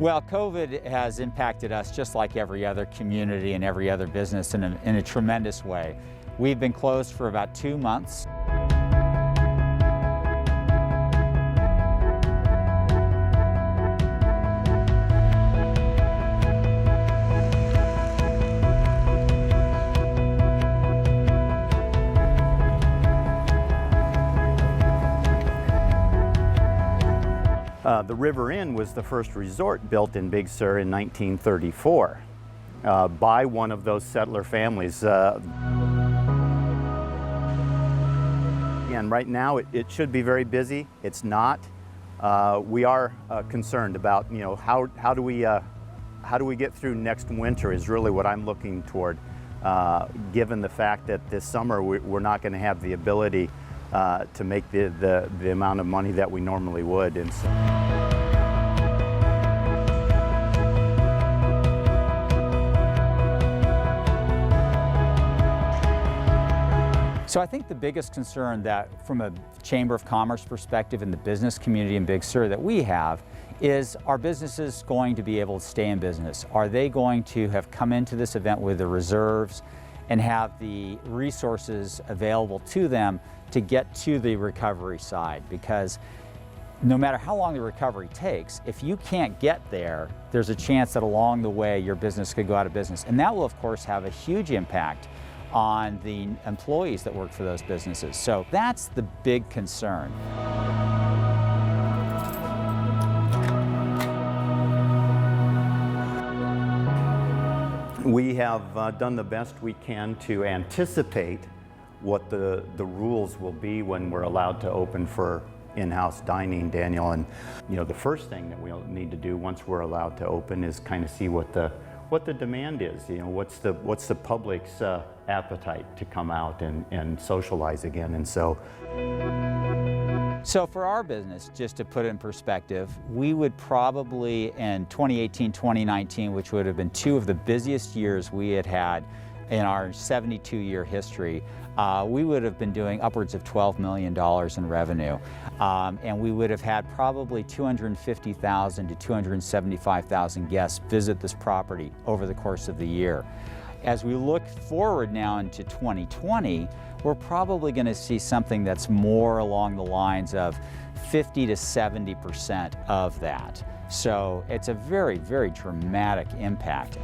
Well, COVID has impacted us just like every other community and every other business in a tremendous way. We've been closed for about 2 months. The River Inn was the first resort built in Big Sur in 1934 by one of those settler families. And right now it should be very busy. It's not. We are concerned about, how do we get through next winter is really what I'm looking toward, given the fact that this summer we're not going to have the ability to make the amount of money that we normally would. And so I think the biggest concern that from a Chamber of Commerce perspective in the business community in Big Sur that we have is, are businesses going to be able to stay in business? Are they going to have come into this event with the reserves and have the resources available to them to get to the recovery side? Because no matter how long the recovery takes, if you can't get there, there's a chance that along the way your business could go out of business. And that will of course have a huge impact on the employees that work for those businesses. So that's the big concern. we have done the best we can to anticipate what the rules will be when we're allowed to open for in-house dining, Daniel. And the first thing that we'll need to do once we're allowed to open is kind of see what the demand is. What's the public's appetite to come out and socialize again. And so for our business, just to put it in perspective, we would probably in 2018, 2019, which would have been two of the busiest years we had in our 72-year history, we would have been doing upwards of $12 million in revenue. And we would have had probably 250,000 to 275,000 guests visit this property over the course of the year. As we look forward now into 2020, we're probably going to see something that's more along the lines of 50 to 70% of that. So it's a very, very dramatic impact.